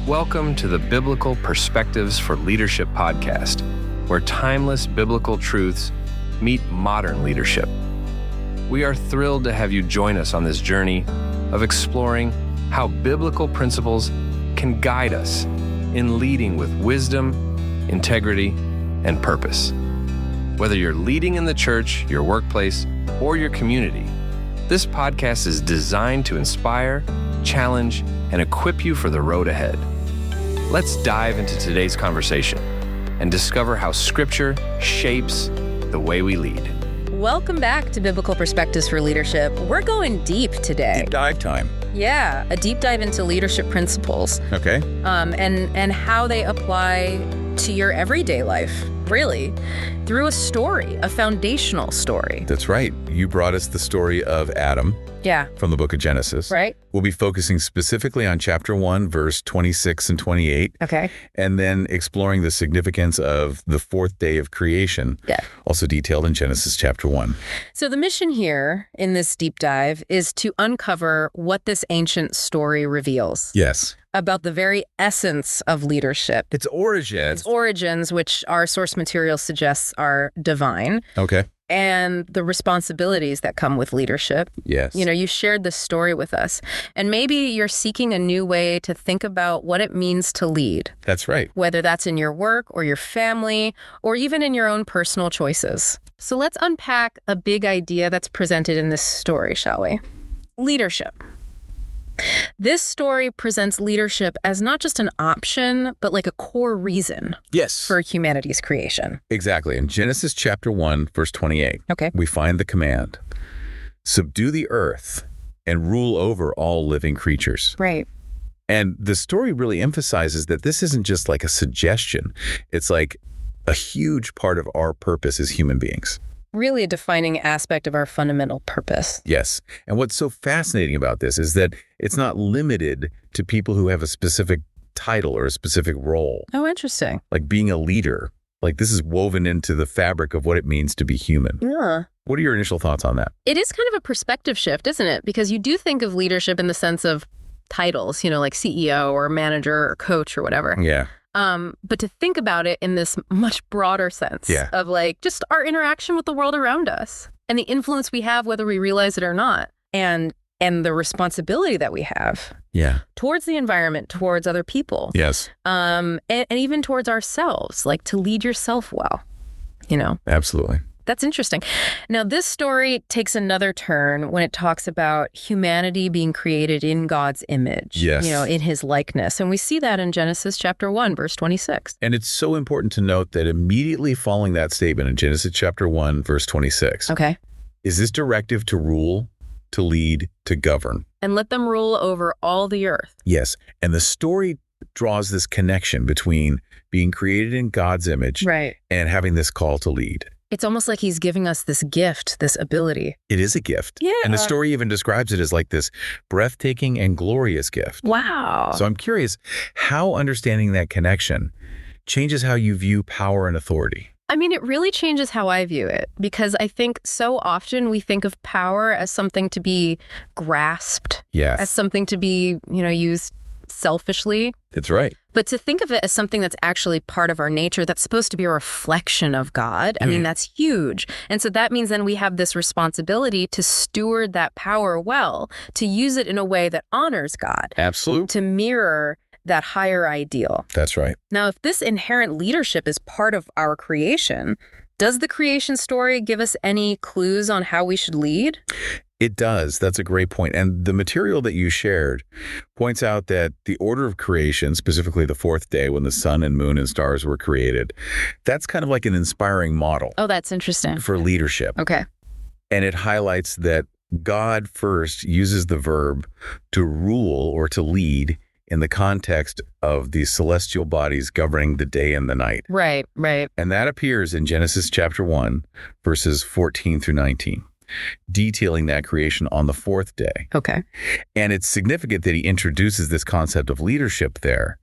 Welcome to the Biblical Perspectives for Leadership podcast, where timeless biblical truths meet modern leadership. We are thrilled to have you join us on this journey of exploring how biblical principles can guide us in leading with wisdom, integrity, and purpose. Whether you're leading in the church, your workplace, or your community, this podcast is designed to inspire, challenge, and equip you for the road ahead. Let's dive into today's conversation and discover how Scripture shapes the way we lead. Welcome back to Biblical Perspectives for Leadership. We're going deep today. Deep dive time. Yeah, a deep dive into leadership principles. Okay. And how they apply to your everyday life, really, through a story, a foundational story. That's right. You brought us the story of Adam. Yeah. From the book of Genesis. Right. We'll be focusing specifically on chapter 1, verse 26 and 28. Okay. And then exploring the significance of the fourth day of creation. Yeah. Also detailed in Genesis chapter 1. So the mission here in this deep dive is to uncover what this ancient story reveals. Yes. About the very essence of leadership. Its origins. Its origins, which our source material suggests are divine. Okay. And the responsibilities that come with leadership. Yes. You know, you shared this story with us. And maybe you're seeking a new way to think about what it means to lead. That's right. Whether that's in your work or your family or even in your own personal choices. So let's unpack a big idea that's presented in this story, shall we? Leadership. This story presents leadership as not just an option, but like a core reason. Yes. For humanity's creation. Exactly. In Genesis chapter 1, verse 28, okay, we find the command, subdue the earth and rule over all living creatures. Right. And the story really emphasizes that this isn't just like a suggestion. It's like a huge part of our purpose as human beings. Really a defining aspect of our fundamental purpose. Yes. And what's so fascinating about this is that it's not limited to people who have a specific title or a specific role. Oh, interesting. Like being a leader. Like this is woven into the fabric of what it means to be human. Yeah. What are your initial thoughts on that? It is kind of a perspective shift, isn't it? Because you do think of leadership in the sense of titles, you know, like CEO or manager or coach or whatever. Yeah. But to think about it in this much broader sense of like just our interaction with the world around us and the influence we have, whether we realize it or not, and the responsibility that we have towards the environment, towards other people. Yes. And even towards ourselves, like to lead yourself well, you know. Absolutely. That's interesting. Now, this story takes another turn when it talks about humanity being created in God's image, you know, in his likeness. And we see that in Genesis chapter 1, verse 26. And it's so important to note that immediately following that statement in Genesis chapter 1, verse 26, is this directive to rule, to lead, to govern. And let them rule over all the earth. Yes. And the story draws this connection between being created in God's image and having this call to lead. It's almost like he's giving us this gift, this ability. It is a gift. Yeah. And the story even describes it as like this breathtaking and glorious gift. Wow. So I'm curious how understanding that connection changes how you view power and authority. I mean, it really changes how I view it, because I think so often we think of power as something to be grasped, as something to be, you know, used selfishly. That's right. But to think of it as something that's actually part of our nature, that's supposed to be a reflection of God, I mean, that's huge. And so that means then we have this responsibility to steward that power well, to use it in a way that honors God. Absolutely. To mirror that higher ideal. That's right. Now, if this inherent leadership is part of our creation, does the creation story give us any clues on how we should lead? It does. That's a great point. And the material that you shared points out that the order of creation, specifically the fourth day when the sun and moon and stars were created, that's kind of like an inspiring model. Oh, that's interesting. For leadership. Okay. And it highlights that God first uses the verb to rule or to lead in the context of the celestial bodies governing the day and the night. Right, right. And that appears in Genesis chapter 1, verses 14 through 19. detailing that creation on the fourth day. Okay. And it's significant that he introduces this concept of leadership there,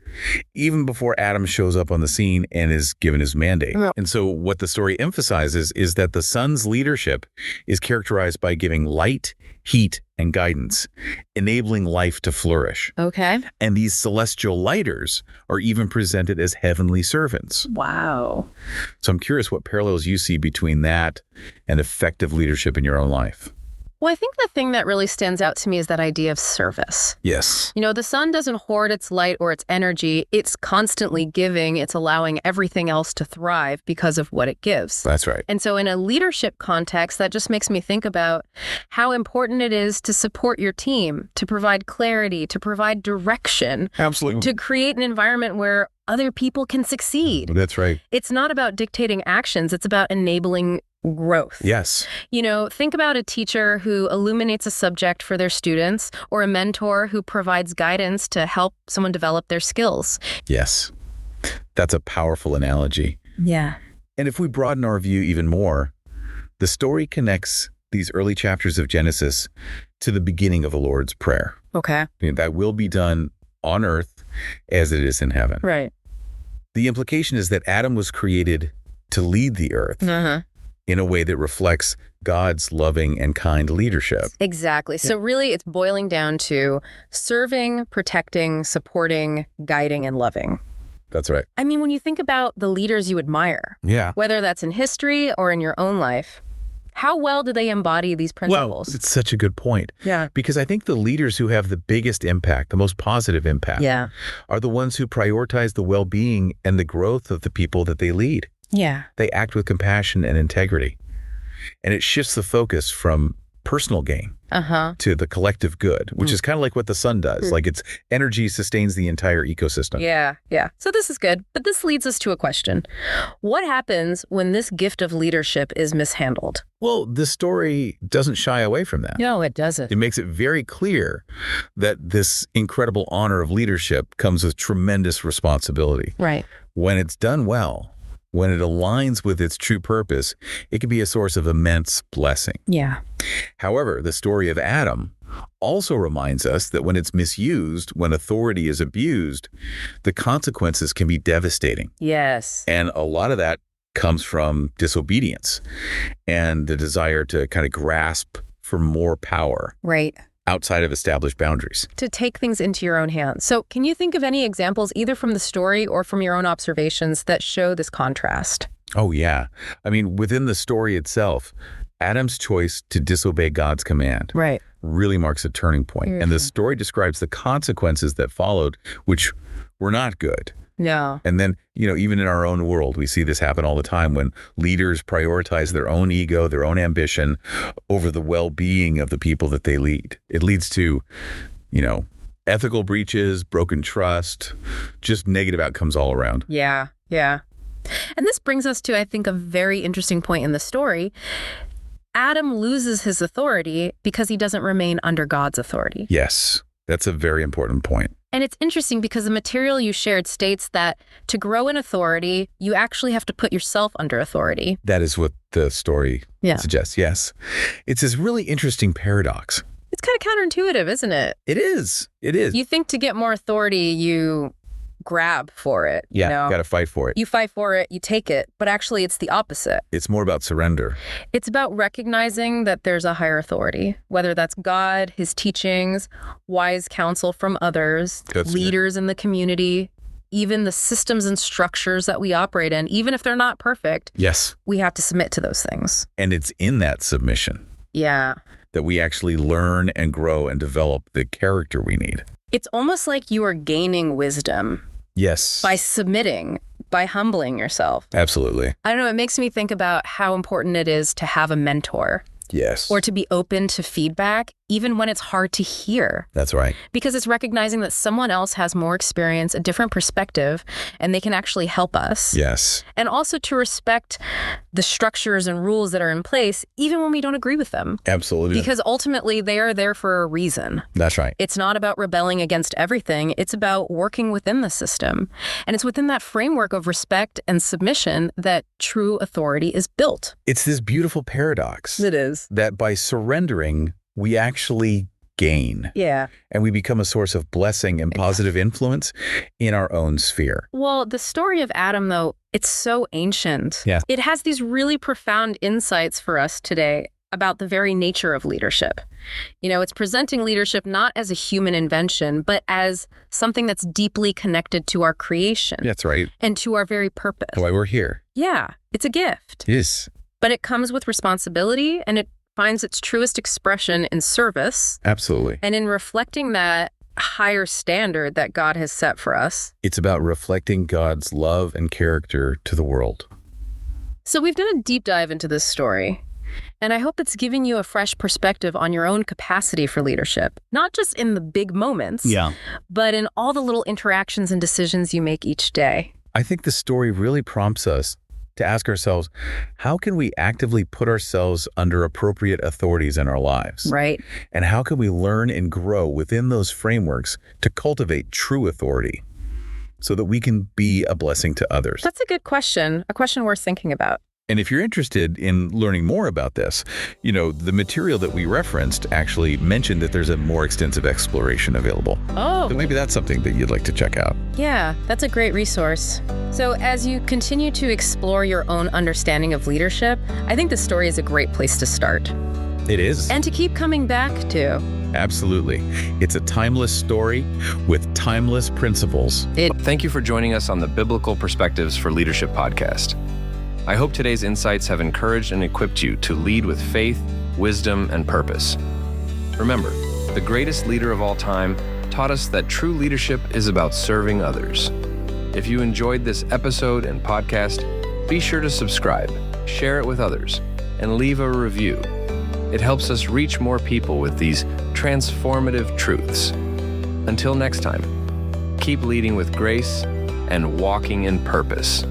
even before Adam shows up on the scene and is given his mandate. Yeah. And so what the story emphasizes is that the sun's leadership is characterized by giving light, heat, and guidance, enabling life to flourish. Okay. And these celestial lighters are even presented as heavenly servants. Wow. So I'm curious what parallels you see between that and effective leadership in your own life. Well, I think the thing that really stands out to me is that idea of service. Yes. You know, the sun doesn't hoard its light or its energy. It's constantly giving. It's allowing everything else to thrive because of what it gives. That's right. And so in a leadership context, that just makes me think about how important it is to support your team, to provide clarity, to provide direction, Absolutely. to create an environment where other people can succeed. That's right. It's not about dictating actions. It's about enabling growth. Yes. You know, think about a teacher who illuminates a subject for their students or a mentor who provides guidance to help someone develop their skills. Yes. That's a powerful analogy. Yeah. And if we broaden our view even more, the story connects these early chapters of Genesis to the beginning of the Lord's Prayer. Okay. That will be done on earth as it is in heaven. Right. The implication is that Adam was created to lead the earth in a way that reflects God's loving and kind leadership. Exactly. So really, it's boiling down to serving, protecting, supporting, guiding, and loving. That's right. I mean, when you think about the leaders you admire, Yeah. whether that's in history or in your own life, how well do they embody these principles? Well, it's such a good point. Yeah. Because I think the leaders who have the biggest impact, the most positive impact, Yeah. are the ones who prioritize the well-being and the growth of the people that they lead. Yeah. They act with compassion and integrity. And it shifts the focus from personal gain to the collective good, which is kind of like what the sun does. Like its energy sustains the entire ecosystem. Yeah. Yeah. So this is good. But this leads us to a question. What happens when this gift of leadership is mishandled? Well, this story doesn't shy away from that. No, it doesn't. It makes it very clear that this incredible honor of leadership comes with tremendous responsibility. Right. When it's done well, when it aligns with its true purpose, it can be a source of immense blessing. Yeah. However, the story of Adam also reminds us that when it's misused, when authority is abused, the consequences can be devastating. Yes. And a lot of that comes from disobedience and the desire to kind of grasp for more power Right. outside of established boundaries. To take things into your own hands. So can you think of any examples, either from the story or from your own observations, that show this contrast? Oh, yeah. I mean, within the story itself, Adam's choice to disobey God's command Right. really marks a turning point. And the story describes the consequences that followed, which were not good. No. And then, even in our own world, we see this happen all the time when leaders prioritize their own ego, their own ambition over the well-being of the people that they lead. It leads to, ethical breaches, broken trust, just negative outcomes all around. Yeah. Yeah. And this brings us to, I think, a very interesting point in the story. Adam loses his authority because he doesn't remain under God's authority. Yes, that's a very important point. And it's interesting because the material you shared states that to grow in authority, you actually have to put yourself under authority. That is what the story suggests, yes. It's this really interesting paradox. It's kind of counterintuitive, isn't it? It is. It is. You think to get more authority, you grab for it. Yeah, got to fight for it. You fight for it, you take it, but actually it's the opposite. It's more about surrender. It's about recognizing that there's a higher authority, whether that's God, his teachings, wise counsel from others, leaders in the community, even the systems and structures that we operate in, even if they're not perfect. Yes. We have to submit to those things. And it's in that submission that we actually learn and grow and develop the character we need. It's almost like you are gaining wisdom. Yes. By submitting, by humbling yourself. Absolutely. I don't know, it makes me think about how important it is to have a mentor. Yes. Or to be open to feedback, even when it's hard to hear. That's right. Because it's recognizing that someone else has more experience, a different perspective, and they can actually help us. Yes. And also to respect the structures and rules that are in place, even when we don't agree with them. Absolutely. Because ultimately, they are there for a reason. That's right. It's not about rebelling against everything. It's about working within the system. And it's within that framework of respect and submission that true authority is built. It's this beautiful paradox. It is. That by surrendering, we actually gain. Yeah. And we become a source of blessing and positive influence in our own sphere. Well, the story of Adam, though, it's so ancient. Yeah. It has these really profound insights for us today. about the very nature of leadership. It's presenting leadership not as a human invention, but as something that's deeply connected to our creation. That's right. And to our very purpose. Why we're here. Yeah, it's a gift. Yes. But it comes with responsibility, and it finds its truest expression in service. Absolutely. And in reflecting that higher standard that God has set for us. It's about reflecting God's love and character to the world. So we've done a deep dive into this story, and I hope it's giving you a fresh perspective on your own capacity for leadership, not just in the big moments, but in all the little interactions and decisions you make each day. I think the story really prompts us to ask ourselves, how can we actively put ourselves under appropriate authorities in our lives? Right. And how can we learn and grow within those frameworks to cultivate true authority so that we can be a blessing to others? That's a good question, a question worth thinking about. And if you're interested in learning more about this, the material that we referenced actually mentioned that there's a more extensive exploration available. Oh. So maybe that's something that you'd like to check out. Yeah, that's a great resource. So as you continue to explore your own understanding of leadership, I think this story is a great place to start. It is. And to keep coming back to. Absolutely. It's a timeless story with timeless principles. Thank you for joining us on the Biblical Perspectives for Leadership podcast. I hope today's insights have encouraged and equipped you to lead with faith, wisdom, and purpose. Remember, the greatest leader of all time taught us that true leadership is about serving others. If you enjoyed this episode and podcast, be sure to subscribe, share it with others, and leave a review. It helps us reach more people with these transformative truths. Until next time, keep leading with grace and walking in purpose.